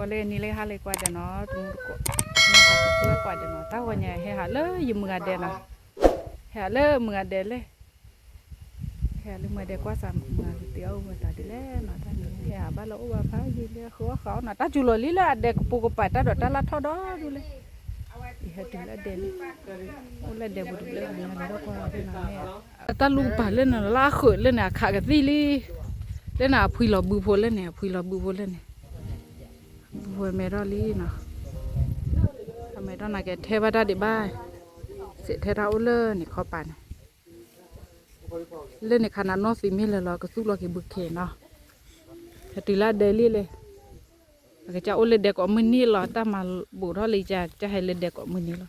ก็เลยนี่เลยหาเลยกว่าเดี๋ยวเนาะตรงก็มาขัดเพื่อกว่าเดี๋ยวเนาะถ้าวันใหญ่เฮหาเลยอยู่มือเดนนะเฮเลยมือเดนเลยเฮเลยมือเดนกว่าสามมือเตี้ยวมือตาดีแล้วเนาะท่านนี้เฮบ้านเราว่าพายยืนเลยเขาเนาะถ้าจุลลีละเด็กปูกไปถ้าดอตาลัดทอดดูเลยอีเฮถึงละเดนโอ้ละเดนบุตรเลยนะแล้วก็เป็นอะไรตาลุงป่าเล่นน่ะลาเขินเล่นน่ะขากระตี้ลีเล่นน่ะพุยหลอบูโพเล่นเนี่ยพุยหลอบูโพเล่นเนี่ยบูเมรอลีเนาะทำไมต้องน่ะแกเทวดาดิบ้าเสร็จเทราอุเลนี่ข้อปันเล่นในขนาดนอสีมีเลยเราก็สู้เราเก็บบุกเขนเนาะแต่ตีละเดลี่เลยก็จะอุเลเด็กก็มือนี่หรอแต่มาบุตรเลยจะให้เล่นเด็กก็มือนี่หรอ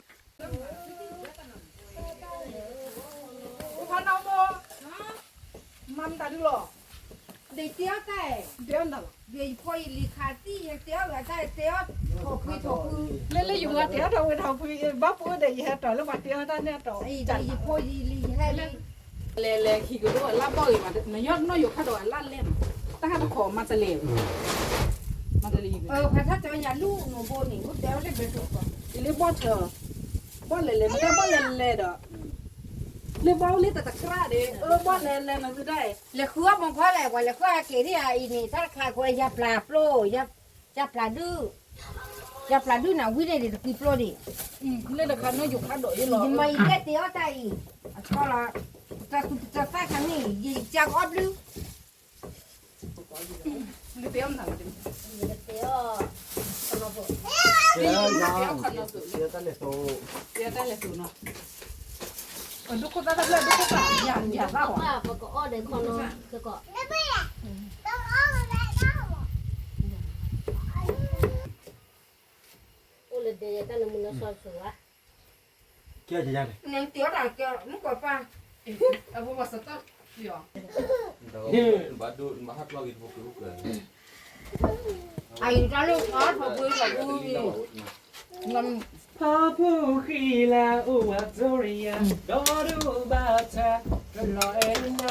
มันตัดหรอเดี๋ยวเตี้ยแต่เดี๋ยวนั่นเดี๋ยวพอลีขาตีเตี้ยก็ได้เตี้ยถกคุยถกคุยเล่นอยู่ว่าเดี๋ยวเราคุยบ้าปุ๊เดี๋ยวต่อแล้วว่าเดี๋ยวท่านเนี่ยต่อไอ้เดี๋ยวพอลีให้เล่ขี้ก็ด้วยลาบ่อยมามันยอดน้อยอยู่ข้าดอยลั่นเล่นตั้งแต่ขอมาจะเลวมาจะเลวพระท่านจะอย่าลูกหนูโบนี่มุดเดี๋ยวได้ไปถกก่อนอีเลี้ยบ่เธอบ่เล่มันก็บ่เล่ดอกเลี้ยบ่เล่แต่ตะกร้าเด้บ่เล่มันคือได้เหลือคือมองเพราะอะไรวะเหลือคือเกที่ไอ้นี่ถ้าขาดคนยาปลาโปรยาปลาดื้อยาปลาดื้อน่ะวิ่งได้ตะกี้โปรดิเล่แต่ข้าน้อยอยู่ข้าดอยหรอยังไม่ได้เตี้ยแต่อีก็ละจะใส่ครั้งนี้ยิ่งจังอับดื้อเตี้ยมันทำเตี้ยเตี้ยตั้งแต่โตเตี้ยได้เลยสูเนาะดูคนตั้งแต่ดูคนต่างอย่างเล่าอ่ะก็อ้อเด็กคนน้องคือก็โอ้เลยเดี๋ยวตั้งมือสอนสัวเกี่ยวจะยังเนี่ยเตี้ยแต่เกี่ยวมึงกดป่ะเอาพวกมาสต๊อกเดี๋ยวBadu mahat lagi bukan. Ayo kalau kau pergi pergi ngam พอผู้ขี้ลาอุวัตโตริยาโดดูบาตาลอยนะ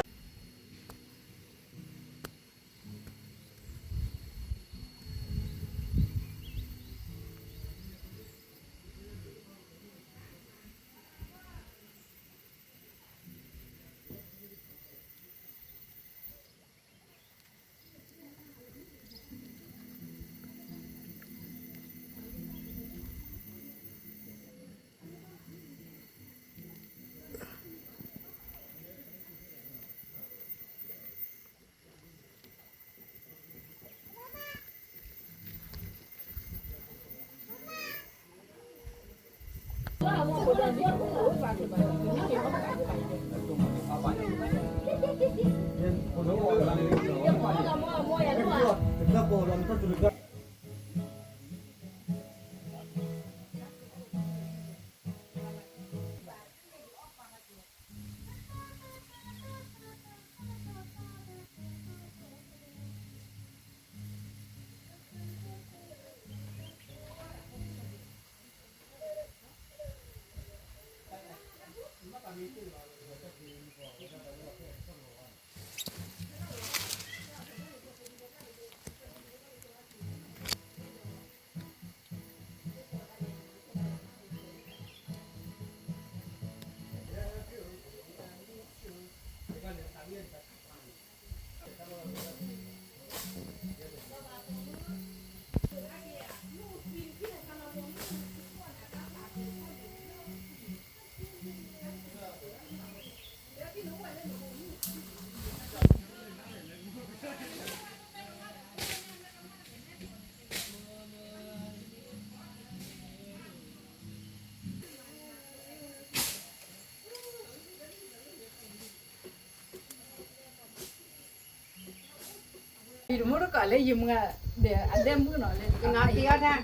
อยู่มื้อก่อนเลยอยู่มึงอ่ะเดี๋ยวอันเดมมื้อหน่อยเลย ngã tia ra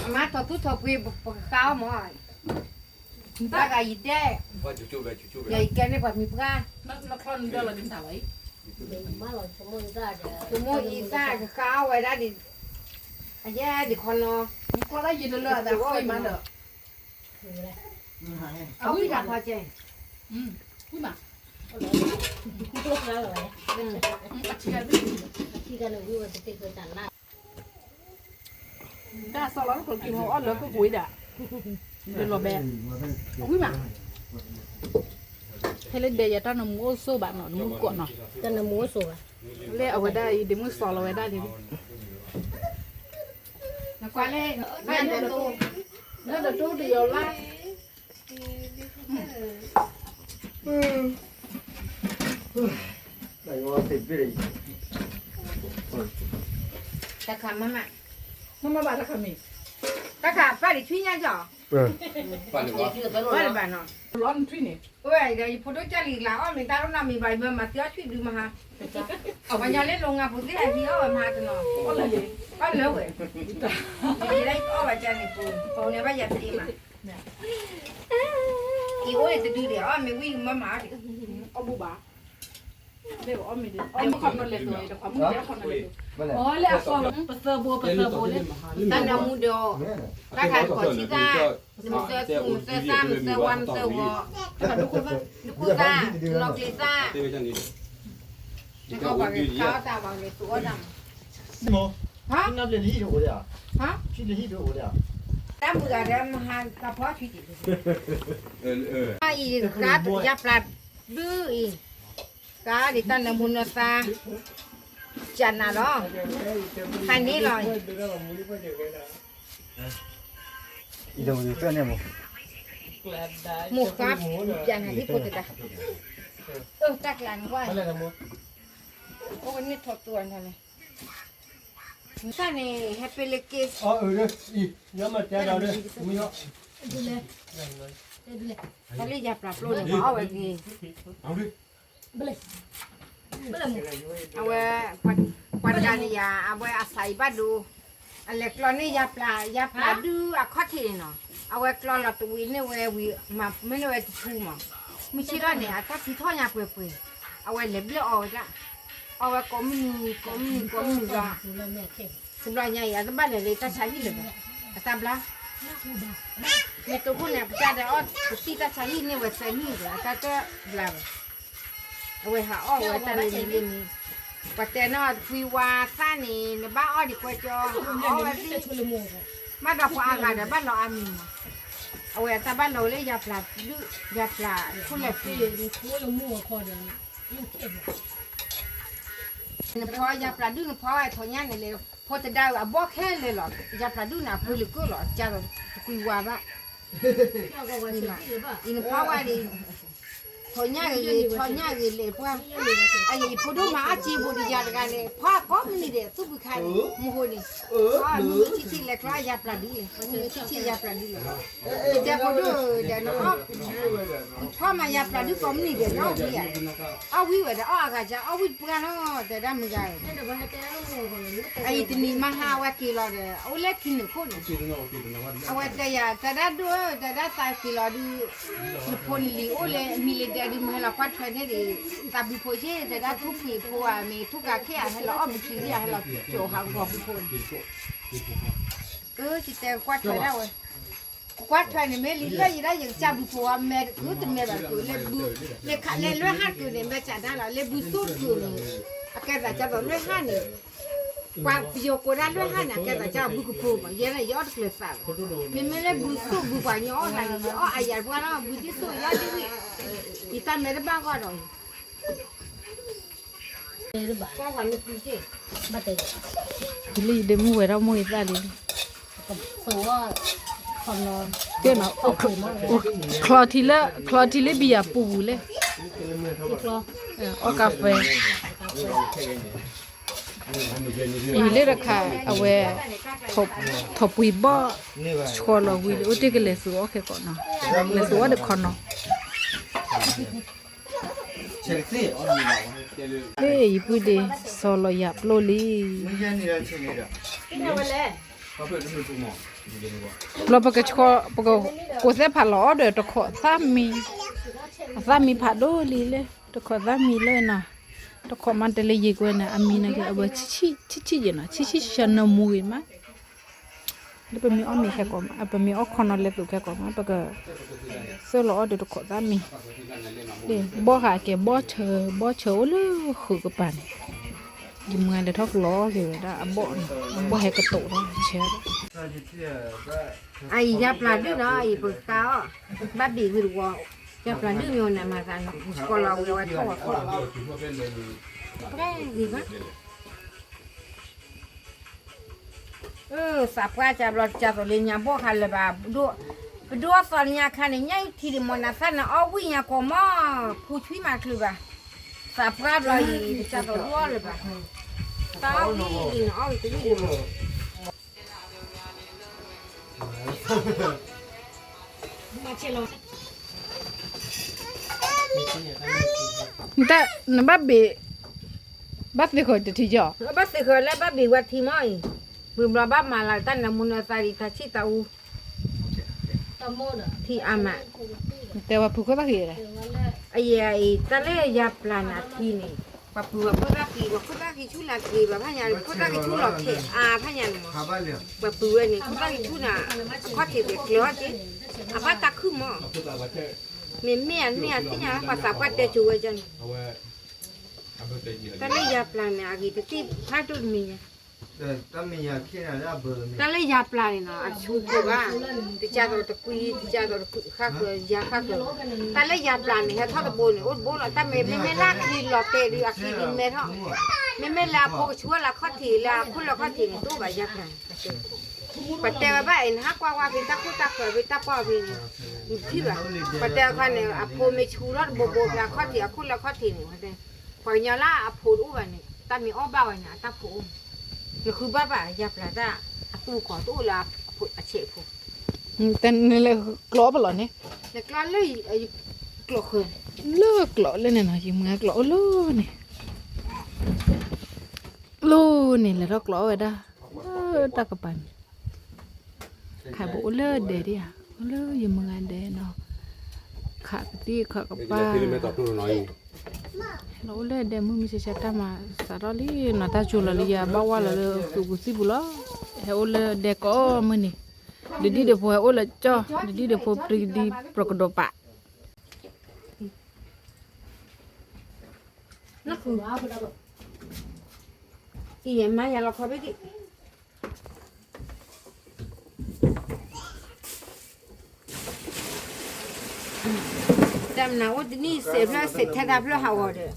má thọ tu thọ quy cao mà ta cái gì thế Wah cucu cucu. vậy cái này phải mì ga นักคอนเดี๋ยวเราดึงสาวไว้ เด็กบ้านเราสมมุติได้เด้อ tụi mua gì ra cái cao vậy đó thì à yeah thì con nó ก็ได้ยินเลยแต่ก็ไม่มาเด้อ คืออะไร เอาไปดักพอใจ พูดมา ลูกแล้วเหรอ ตัดเชือก ที่กันวิวจะติดกันจันได้ da so lo ko ki ho o lo ko kui da de lo be kui ma hele de ya ta no mo so ba no mo ko no ta na mo so à le a wa da i de mo so lo wa da ni na qua lên ăn được tu nó là chú đi vô lá Này ngon thịt với đi. ta khám mama nó mà bạn là cái gì ta khám phải đi truy nha chó Phải được không? phải là bạn nó lon truy nè ôi cái phụ nữ cha lì là mình ta lúc nào mình bài mà tiếc truy được mà ha ở bên nhà lên lồng ngà phụ nữ là gì ở mà tụi nó có là gì có lỡ vậy thì đấy ở bên cha này phụ này bây giờ thì mà thì ôi thì đưa để ở mình quy mà thì ông bố bà đây của ông mình đi ông không nói lên rồi không muốn không nói lên ôi lẽ sao bơ sơ bô lên ta nào mua đồ ta khai khỏi chi ra mình sẽ xa mình sẽ quan sẽ vợ đúng không nước cô ta lọc đi ra Tiêu cho đi. nó có bằng cái cáo ta bằng cái tủa nằm Simon. hả Anh lên hít rồi à? hả Chuyên lên hít rồi à? ta vừa đem hàng ta phó truy Ừ. ai cá giáp là đưa cá thì ta là mua nó xa chăn nào đó hai ní rồi Đi đâu đi xem em một. một cá chăn này đi phụ ta chắc là nó quay Hay là một. ô cái nít thọt tuần thôi này cái này happy lucky Đấy. Đi. Nhớ mà cha đâu đây. Mình nó. cái lấy giáp là luôn này bỏ về gìเอาดิ เอาไว้ควันกันยาเอาไว้อาศัยบ้านดูอะไรกลอนนี่ยาปลาดูอะข้อที่เนาะเอาไว้กลอนเราตัววินเนี่ยไว้วิมาไม่ได้ไว้ทูมาไม่ใช่ร้านเนี่ยถ้าที่ท่อยาเปื่อยๆเอาไว้เล็บเลี้ยเอาจ้ะเอาไว้ก็มีละ คือเราเนี่ยเข็ม สำหรับใหญ่อะบ้านเลยถ้าใช้ยี่เลยตามละในตัวคุณเนี่ยจะได้ออดที่ถ้าใช้ยี่เนี่ยไว้ใส่นี่เลยถ้าจะบลาเอาไว้หาอ้อไว้แต่ในนี้ปัจจัยนอดคุยว่าซ่านี่ในบ้านอ้อดีกว่าจออ้อวันที่ ชุลมุน บ้านเราพออากาศแต่บ้านเราอามีเอาไว้แต่บ้านเราเลยยาปลาดื้อยาปลาคุณเลย คือชุลมุนคอเดินยิ่งเข็ม เพราะยาปลาดื้อเพราะไอ้ทอนี่นี่เลยพอจะได้ว่าบอกแค่เลยหรอกยาปลาดื้อน่ะพูดเลยก็หรอกจะคุยว่าบ้า เราก็ว่าสิหรือเปล่า อินเพราะว่าดิทอนี่เลยเพราะไอ้พูดมาอาชีพบริจาคกันเลยเพราะก็ไม่ได้ทุบขายมูฮูนี่มือชิๆเลยคล้ายยาปลาดื้อมือชิๆยาปลาดื้อเดี๋ยวพูดเดี๋ยวน้องเพราะมายาปลาดื้อก็ไม่ได้น้องพี่อ่ะเอาวิวเดี๋ยวเอากระจาเอาวิวปุ๊กน้องแต่ได้ไม่ได้ นั่นเดี๋ยวว่าแต่เราโง่กันเลย ไอ้ที่นี่มาหาว่ากิโลเดียวเอาเล็กกินคน เอาไว้แต่ยาแต่ได้ด้วยแต่ได้ตายกิโลดูคนลีโอเลมีเลเดียดีมาให้เราพัดไปเนี่ยดิตาบิโพเช่แต่ได้ทุกปีพัวมีทุกกะแค่ให้เราเอาไปกินให้เราโจหางกอบบิโพนจิตแต่ควัดไปแล้วเว้ยควัดไปเนี่ยแม่ลีเลยได้อย่างจับบิโพแม่คือแต่แม่แบบคือเลยบุเลยขาเลยเลยหักคือเนี่ยแม่จัดได้แล้วเลยบุสุดคือเนี่ยแกจะจับเลยหักเนี่ยกว่าพิโยโกด้านด้วยหันน่ะแกจะจับบุกโพมาเยอะเลยยอดเลยฝากไม่เลยบุสุบุกว่าย้อนอะไรอายาบัวเราบุที่สุดยอดดีอีตาไม่ได้บ้างก็หรอก หรือเปล่า ก็วันนี้คือเจ๊ บัดเตะ ลีเดมูเวเรามวยซาลี สัวความนอน เตี้ยนะคลอทีเลบียปูเลย ที่คลอ เอากาแฟอีเลราคาเอาไว้ทบวีบ่ชอลวีโอเตกเลสูโอเคก่อนเนาะเลสูว่าเด็กคนเนาะ 첼시. เฮ้ยพูดดิโซโลยับโลลี 문제니라 첼리라. ที่ทำอะไร Apa itu semua? เราปกชอปกกูเสพาล้อเด้อตะขอซ้ำมีผาโดลีเลยตะขอซ้ำมีเลยนะตะขอมันเตเลยกว่านะอามีนะแกเอาชิๆนะชิฉันนมุยมาแล้วเป็นมีอ้อมีแค่ก่อนเป็นมีอ้อคอนเลยตัวแค่ก่อนมาปกเสื้อล้อเด้อตะขอซ้ำมีเด้บ่หาแกบ่เชอเลยหือกปาน ยิมงานเดี๋ยวทอกล้อเดี๋ยวได้บ่ให้กระโตกเชีย ai giáp là đứa đó ai bực tao bắt đi vừa qua giáp là đứa nhiều này mà rằng còn là rồi thôi cái gì đó sắp qua chạp rồi lên nhà bố khai là bà đua phần nhà khai này nhảy thì đi một nát nó ở quy nhà có mò phụ truy mà cứ bà sắp qua rồi chạp rồi đua rồi bà tao đi nó cái gì ta nó bắt về khỏi thì giờ bắt từ khởi lại bắt bị quạt thì mới vừa mà bắt mà lại tan là muốn là sai đi ta chỉ tao thì amaแต่ว่าผู้ก็บักเหี้ย ai ta le ya plana thì này và vừa có ra kỳ chú là kỳ và phanya có ra kỳ chú là thể phanya và vừa này có ra kỳ chú là có thể việc kéo chứ bắt ta cứ mà mình mẹ tí nhà bắt ta bắt để chú ấy chân ta le ya plana kỳ thì phát được mình ta lấy giáp lại nó chú cô ba thì cha rồi ta quy thì cha rồi khác rồi giá khác rồi ta lấy giáp lại này thao tập bồn này bồn là ta mẹ la khi lọt tệ đi khi đi mẹ thọ mẹ la cô chúa là khó thì là cô là khó thì này tôi phải giáp lại bắt tệ ba em hát qua thì ta khởi với ta qua thì khi vậy bắt tệ qua này cô mẹ chú đó bộ là khó thì cô là khó thì này khỏi nhà la phụ đủ vậy này ta mi ở bao này ta phụ làคือบ้าบ่ยับละจ้ะตู้ก่อตู้ละพุเฉะพุ แต่นี่แหละกล้อบ่ล่ะนี่ แล้วก็เลยกลัวคืน เลิกกล้อเลยเนี่ยนะยิมงานกล้อโลนี่โลนี่แหละเรากล้อไว้ด้ตากะปันขายบ่เลิศเด้ดิอ่ะเลิศยิมงานเด้เนาะขากะติขากะป้า lo le de mu mi se chata ma sarali na ta chula li ya ba wa la le ku si bu la he o le de ko mu ni de po o la cho de po pri di prokodo pa นั่นคืออีเห็นไหมอย่าเราขอไปกิจำนะว่าที่นี่เสร็จแล้วเสร็จแท้ดับแล้วหาวเด้อ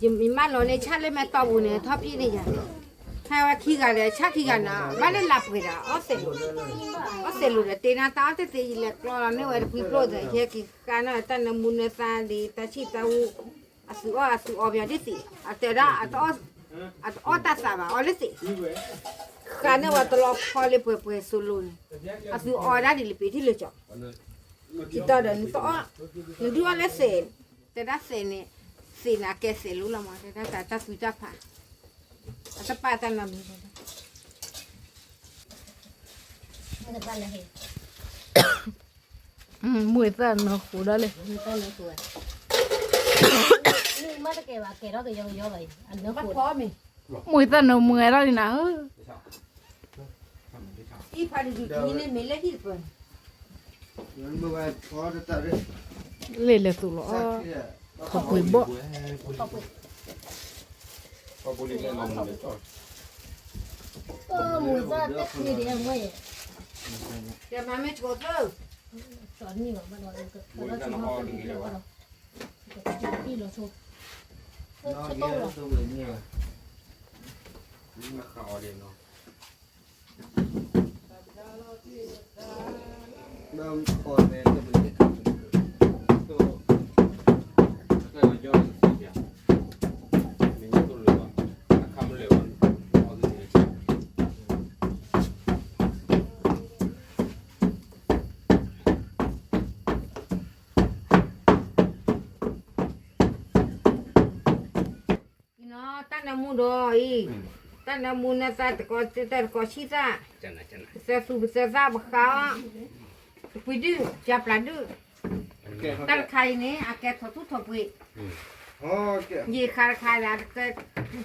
ยิมมาเราในชาติเลยแม่ตอบุเนี่ยทอพี่นี่จ้ะให้ว่าขี้กันเลยชาขี้กันนะบ้านเลยหลับกันอ่ะอ๋อเสร็จเลยเตน่าตาเตยเล็กเราเนี่ยว่าพี่โปรดเลยแค่ขี้กันนะแต่น้ำมันเนี่ยซาดีแต่ชีตาวูอาสุออบยาดิสิอาเตระอาตาสาบะอลิสิกันเนี่ยว่าตลอดพอเลยเปื่อยๆสุลุนอาสุออได้ดิลิปีที่เลยจ่อที่ตอนเดินต่อหนูดูว่าเลเซนแต่ได้เซนเนี่ยเซนอะแกเซลุละมาแต่ได้ตาสุจักผ่าอาตาปาตันน้ำ มันจะปั้นอะไร มวยซ่าเนาะกูได้เลย มันปั้นอะไรตัวนี่มาตะเกียบเกล็ดเราก็ย่อไปอันนี้ มัน ปวด พอมั้ย มวยซ่าเนาะมวยแล้วนี่นะ อีพาดิดูที่นี่ไม่เล่ที่เปิ้น le su lo ko poi bo หมูจะเต็กนี่เดียวไม่ เดี๋ยวมาไม่โชว์เด้อ สอนนี่แบบมันเราก็เราชิมเขาเป็นเดียวเราที่เราชอบจะต้องหรอ ตั้งน้ำมูดอยตั้งน้ำมูน่ะแต่ก็ชีซ่าเสือสูบเสือซาบข้าวปุยดื้อจับปลาดื้อตั้งไข่เนี่ยอาแกทอดทุกทอดปุยยี่ขาไข่แล้วแต่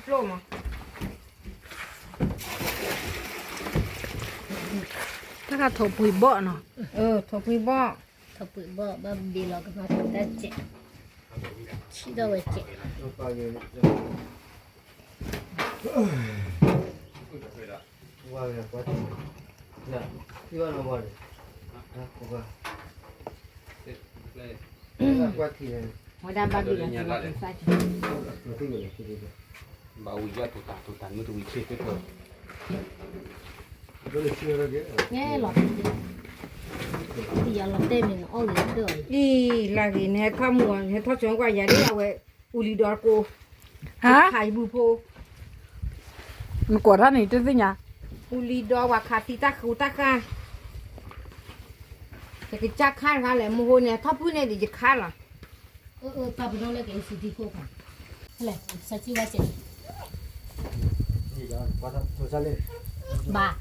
โปร่ง ถ้าก็โทปุยบ่เนาะ ทอดปุยบ่ ถ้าปุ๋ยบ่บ้าดีเราก็มาทำได้เจ็บชี้ตัวไว้เจ็บ ว่าไงกว่าที่เนี่ยที่ว่าเราบอกนะกูว่ากว่าที่เนี่ย Mudah bagi lah semakin saja. Nanti boleh kita. Bau ya tutan itu wikit itu. Boleh sih lagi. Nghe lọt thì giờ lọt tên mình ô liền được. Ih, lagi ni kamu ni thot chong kwa ya ni awe uli dor ko. ฮะ Khai bu po. มันกวดท่านนี่จังสิเนี่ย Uli dor wa khati ta khu ta ka. Cái chắc khăn ra lại mua hồi này thấp bữa này thì chỉ khá là Ta bên đó là cái sự đi cô cả. Này, sao chị ba chị? Gì đó, qua thăm tôi ra lên. Bà,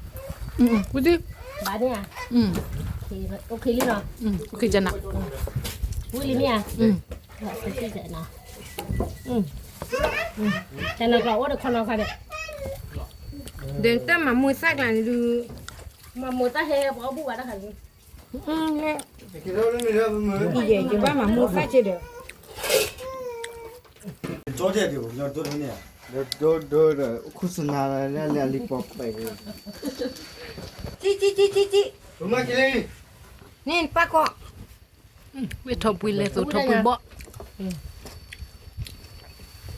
กูดิ bà đi à? อืม Thì ok đi nào. โอเคจะนะ Vui đi nha. Rồi, sao chị dậy nào? Cái này có được con nào phải đấy. đến tâm mà mua sách là được Mà mua ta hay bỏ bùa đó hả? lẹ Cái đó nó mới ra mới. đi về chứ ba mà mua sách chưa được Cho chơi được, giờ tôi nói nè. Đồ khu sơn hà là lipop vậy. chị Đúng không chị? nên ba cọ ไม่ทบปุยเลยสุดทบปุยบ่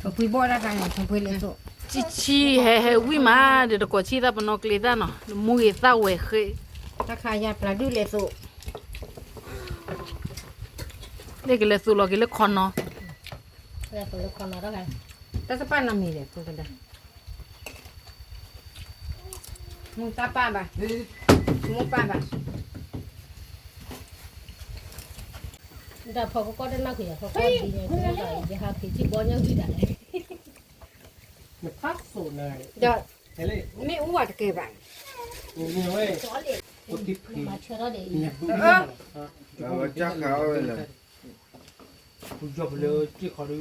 thằng quý bò ra cái này thằng quý lên rồi ชิชิเฮเฮวิมาเดี๋ยวก็ชีตาปนกลีตาเนาะมุยตาเวเค ta khai ya pla du lên rồi เล็กเลยสุโลกิเลคอนเนาะ Đây, tôi được con nào đó kìa. ta sẽ pan làm gì đấy tôi đây mua ta pa bà mua pa bà Đã phô có đến nào kìa, có gì nhỉ? Cái này thì học thì chỉ bỏ nhau gì đấy. Một phát sổ này. rồi Thế này, mẹ uống vào kề bạn nhiều ấy. Chó liền. Một tip thì Mà chưa đó để nhập đúng rồi. Rồi chắc khảo rồi là. Cũng chụp lơ chứ khó đi.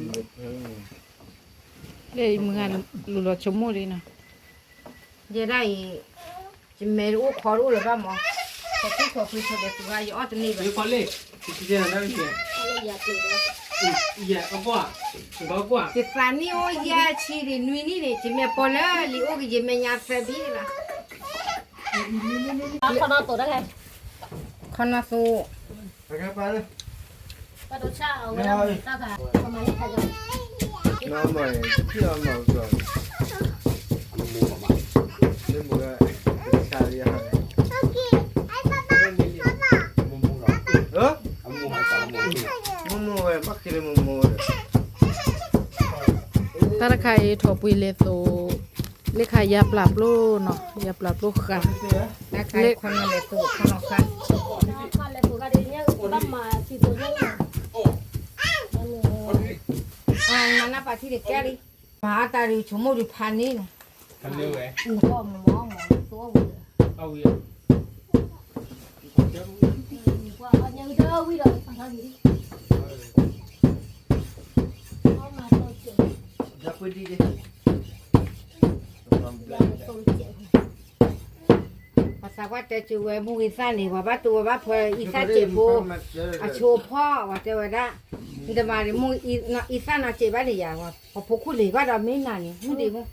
เลยมึงอ่ะลุลชมโมดีนะ giờ đây chỉ mẹ uống khó uống là ba mỏ có cái khó quý thôi để tụi ai ở trên này Cái con lệ. Thì cái này nó như thế. lấy giờ từ đó. Dạ, có quả. Có quả. thì phản đi ôi ya chỉ để nuôi ní để chỉ mẹ bỏ lỡ li ôi cái gì mẹ nhà phải biết là Con nào tổ đó kìa. con nó số Cái ba đấy. Bắt đầu cha ở ngoài đó ta cả. Con mà lấy thay cho. Nó mày chưa màu rồi. Nên mua xa đi hả? Ơ? Mua về bắt kia mua. ถ้าใครทบปุยเลยสุเลขายาปรับโลเนาะยาปรับโลค่ะ ta khai con nó để tụ con nó khai Con lấy tổ ra đi nhá. Bắt mà chỉ tổ nhá. mà nó phải thì để kia đi mà ta đi chúng mua đi phản đi này Thằng liêu ấy. Con mà mỏ tổ vừa. Đâu vậy? Qua ở nhà đâu bây giờ phải gì đi. Con mà tôi chịu. Ra quên đi đi. mà sao quá trời chịu về mua isa này và bắt tụ bắt phải isa chịu vô à chua pho và trời vậy đó nhưng mà đi mua isa nó chịu bắt đi à và phụ khu lì bắt đầu mấy này mua đi không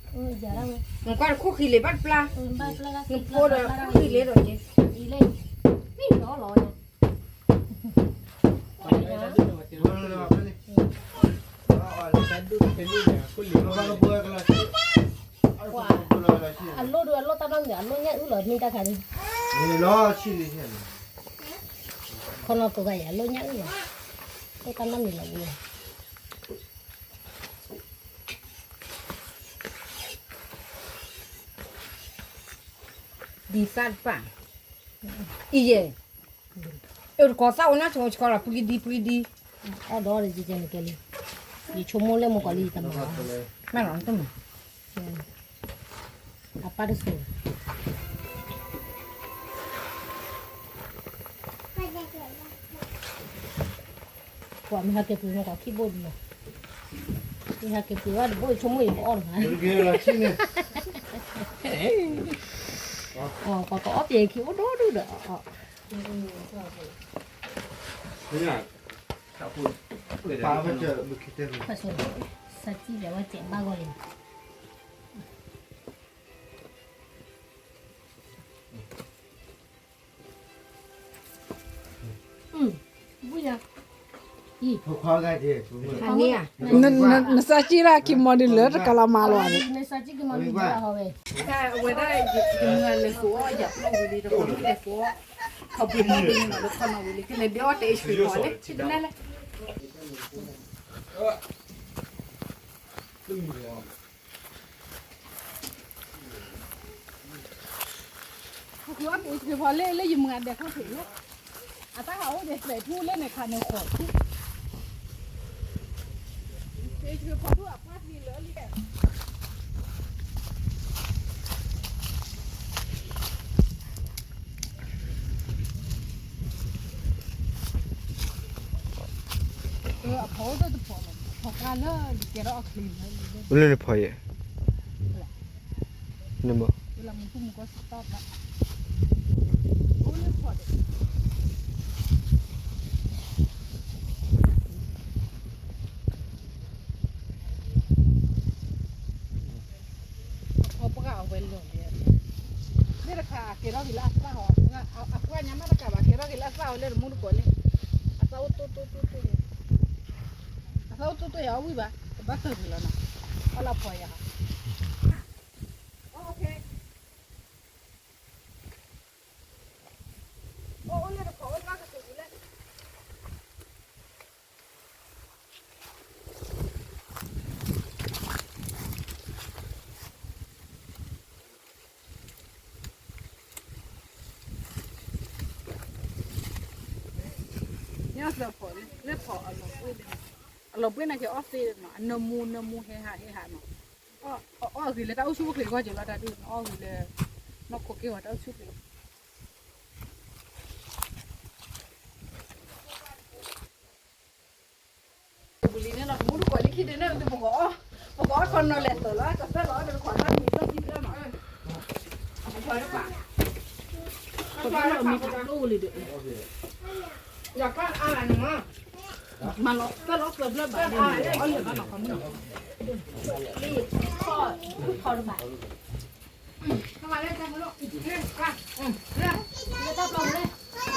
Giờ đâu. mình qua khu khi lì bắt pla Ba pla. mình mua được khu khi lì rồi chứ Đi lên. Mình đó lòi. Ăn lô đưa lô tao đang nhớ lô nhá ứ lợn mình ta khai đi. Nó chi đi thế. Con nó tụi gầy lô nhá ứ lợn. Lô tao đang mình là gì? đi sát phản ý gì ở có sao nó cho có là pli đi Ở đó là gì trên cái ly. Đi chung mua lên một cái ly tầm đó. mà nói tao Apa được rồi. Quả mình hạt kẹp nó có khi bột mà. Mình hạt kẹp là bột chung mua bỏ hả? Cái là chi nè. Có ốp gì khi đó được. Thế nhỉ? Chào phụ. Ba bây giờ được cái tên. Phải rồi. Sao chỉ để mà chém ba gọi. พวกเขาไงดิ อันนี้อ่ะ นซาจิราคิมอดิเลอร์กะลามาลอ ในซาจิกมันมีบ้าเอาไว้ ถ้าเอาไว้ได้ยิงเงินเลยกูอยากลงวิดีโอเลยกูเขาบินบินหน่อยแล้วคนเอาวิดีโอเลยเดี๋ยวจะช่วยก่อนเลยชิดนั่นเลยคือว่าปุ๋ยพอเล่เล่ยิงเงินเด็กเขาถึงแล้วอ่ะถ้าเขาเด็กใส่ผู้เล่นในคันในขอดคือพอผู้อับพาดมีเหลือเรียกพอได้ตัวพอพอการแล้วเดี๋ยวเราเอาคลีนให้ 원래는 파예. 근데 뭐 เวลามันพุ่งก็สต๊อปละโอ้ยพอเด็กเอาปากกาเอาไปลงเนี่ยนี่ราคาเกล้ากิลาสาวเอาควายยังไม่ราคาว่าเกล้ากิลาสาวเลยมุดก่อนเลยอาสาวตัวอย่าวิ่งบ้าบ้าตื่นแล้วนะเอาละพอยอะโอเคโอ้เลยขอว่าก็ตื่นแล้วเนี่ยจะพอเลยเรียกพอเอาลงไปเราเป็นอะไรออฟฟิศเนาะนมูเฮฮาเนาะอ๋อคือเลยถ้าเอาชูบเลยก็จะว่าได้ดูอ๋อคือเลยนกโคกี้ว่าเอาชูบเลยบุรีเนี่ยเราพูดก่อนลิขิตเนี่ยมันจะบอกว่าคนนอนเล่นตัวละก็เสร็จแล้วเดี๋ยวขอตั้งมีต้องคิดแล้วหน่อยเอาไปดีกว่าคนที่เรามีประตูเลยเดี๋ยวอยากกันอะไรหนึ่งอ่ะมาล็อกก็ล็อกเริ่มแบบนี้อ๋อเหลือมาหนอกเขาไม่หนอก พอหรือเปล่า เข้ามาเล่นกันลูกเล่นกันเล่น ไม่ต้องลงเลย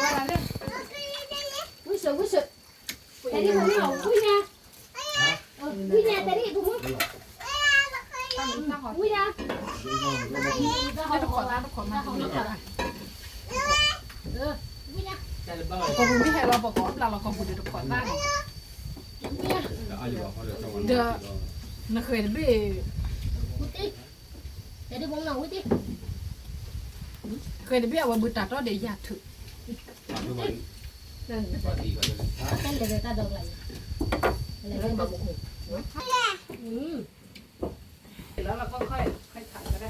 ว่าเล่น วิ่งวิ่งแต่นี่ผมไม่เอาวิ่งนะวิ่งนะแต่นี่ผมวิ่งนะวิ่ง ให้ทุกคนนะทุกคนมาดูกัน วิ่งนะ ก็บุญที่ให้เราบอกว่าเราก็บุญทุกคนได้เนาะเดี๋ยวนักเคยได้ วิ่งตีแต่นี่ผมเอาวิ่งตี เคยได้เอาบุญตัดแล้วเดี๋ยวยาถึง เต้นเลยก็โดนอะไรอะไรก็มาบุก แล้วเราก็ค่อยถ่ายก็ได้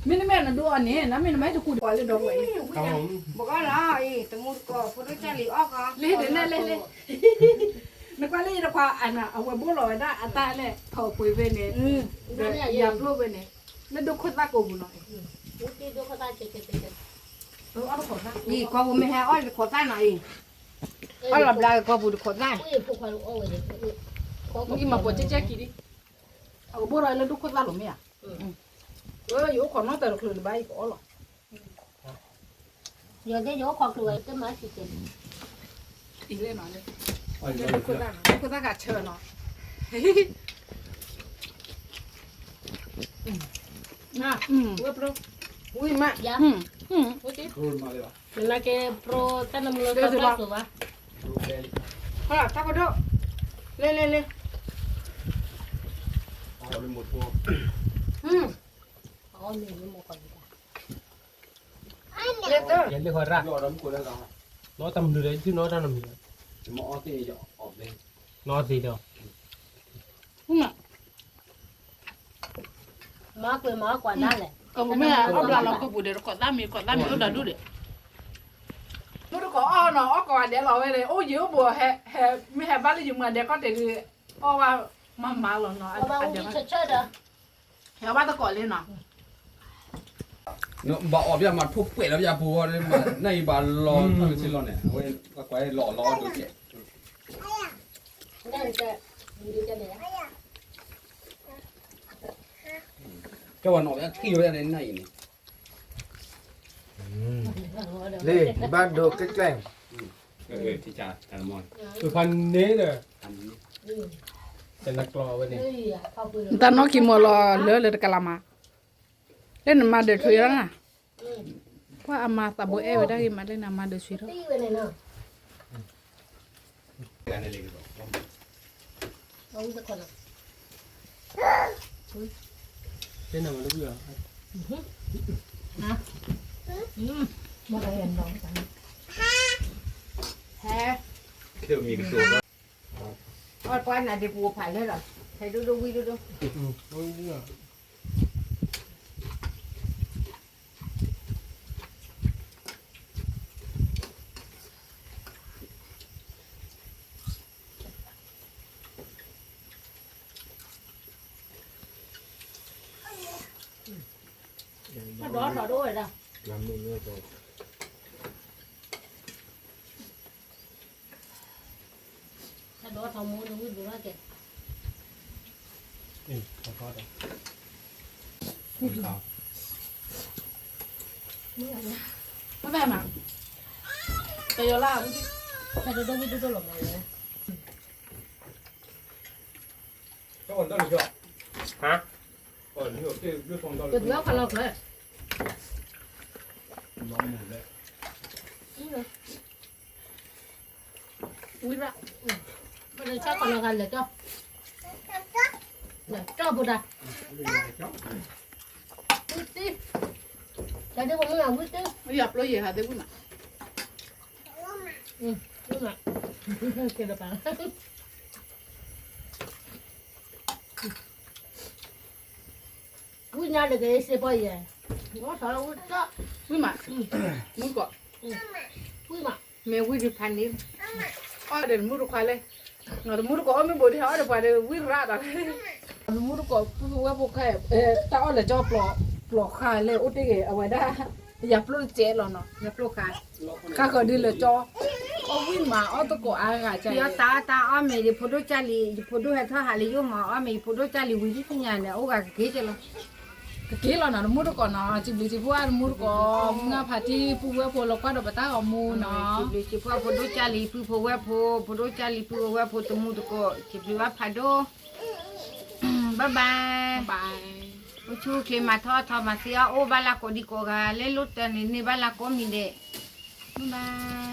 ไม่ได้แม่นะดูอันนี้นะไม่ได้ไม่ถูกกูปล่อยเลยดอกไว้ ครับผม บอกว่าล่ะอีตะมุดก็พอได้แค่หลีออกอ่ะ เล่เดี๋ยวเล่นึกว่าเล่นะพาอันน่ะเอาไว้บุลอยได้อันตาเล่ถอปุ๋ยไปเนี่ยเดี๋ยวยาพลูไปเนี่ยแล้วดูคนตากูบุหน่อย วิ่งตีดูเขาตาเจ๊ เอาทุกคนนะ อีก็บ่ไม่ให้อ้อยขอใต้หน่อยอ้อยหลับได้ก็บ่ขอใต้ วิ่งพวกเขาเอาไว้เลย มึงกินมาปวดเจ๊กี่ดิเอาบุลอยแล้วดูคนตาหลุมเนี่ยอยู่คนน้องแต่ละคืนใบก็อ๋อหรอ เดี๋ยวได้ยกความกลัวก็มาสิเจ๊ อีเล่หน่อยเลยดูคนตากาเชิญเนาะเว็บรู้อุ้ยมา ยา โอเค นั่นแกโปรตั้งน้ำมันก็ปลาตัว ha ta có đâu lên lên lên เอาไปหมดพวก อ๋อนี่มันหมดก่อน lên tơ ยันเรียกว่ารัก ยอดน้ำกูแล้วกัน น้อตำดูเลยที่น้อตำมี หมอที่จะออกเลย น้อสีเดียว มากเลยมากกว่านั่นแหละ ก็ไม่เอาเราก็บูเดี๋ยวก่อนตั้มมีก็ดันดูเดี๋ยวนู้นก็อ้อเนาะอ้อก่อนเดี๋ยวเราไปเลยโอ้ยบัวแห่ไม่แห่บ้านเลยอยู่เมืองเดี๋ยวก็เดี๋ยวอ้อว่ามาหรอเนาะ เอามาวิ่งเชิดๆเด้อ แห่บ้านตะก่อนเลยเนาะ เนาะบ่ออกยามาทุบเป็ดแล้วยาปูมาในบานรอทำชิ้นรอเนี่ยเว้ยก็ไว้หล่อรอดูเจ๊ นั่นจะดูจะเดี๋ยว เจ้าวันออกยาขี้ไว้ในในนี่ Lê, ban đồ cái cảnh. ที่จ่าจานมอน สุพรรณนี้เนี่ย อันนี้ เป็นนักกลอวันนี้ ta nó kì mò lò lỡ lỡ cả làm à lên mà để thuê đó à qua ama ta bố em ở đây mà lên mà để thuê đó ตีไปเลยเนาะ อันนี้เลย เอาจะคนอ่ะ เป็นอะไรลูกเหรอ มาเรียนน้องกัน แท้ คือมีกระสุน อ้อยก้อนน่ะเดี๋ยวปูผ่านเลยหรอใครดูวิดู ลูกเหรอ ถ้าร้อนเราด้วยนะ làm mình nghe rồi ถ้าร้อนทำมือดูดูว่าเก็บ นี่ขอโทษนะ có vẻ mà cái đó là ถ้าดูดูดูดูหลงเลย ก็คนต้นหยอกฮะก่อนหยอกที่ด้วยฟองต้น จุดเยอะกันเราเลย น้องหมูเลย อุ้ยละมันเลยชอบกันเรากันเลยเจ้าเนี่ยเจ้าบุตรอุ้ยตีแต่เดี๋ยวผมไม่เอาอุ้ยตี bây giờ lo gì hả đấy cũng mà นี่แหละเกิดอะไรอุ้ยน่าจะเกิดเสียไปยังว่าสารอุ้ยจ้า quý mà muốn gọi อุ้ยมา แม่วิดูพันนี้ ôi để mua được khoai lên nó mua được có mới bồi thì hỏi được khoai để quý ra rồi mua được có mua bộ khai tao là cho bỏ khai lên út đi kì ở ngoài đó dập luôn chết rồi nó อย่าปลุกขาย các cái đi là cho ô quý mà ô tôi có ai cả เดี๋ยว chạy ตาอ้อมมีพุทธเจ้าลีพุทธให้ทหารลีอยู่หมออ้อมมีพุทธเจ้าลีวิธีงานเนี่ยโอ้กะกี่เจ้าละ cái kia là nó mua được có nó chỉ bị chỉ qua mua được có nga phải đi phụ với phụ lộc qua được bắt ta ở mua nó จิบลิจิพ่อพุทธเจ้าลีผู้ผู้ว่าพุทธเจ้าลีผู้ว่าผู้ตมูตะก็จิบลิว่าพาโดบ๊ายบาย bài โอ้ชูเคมาทอมาเสียโอ้บาลาโกดิโกกะเลลุตนี่บาลาโกมีเดบ๊ายบาย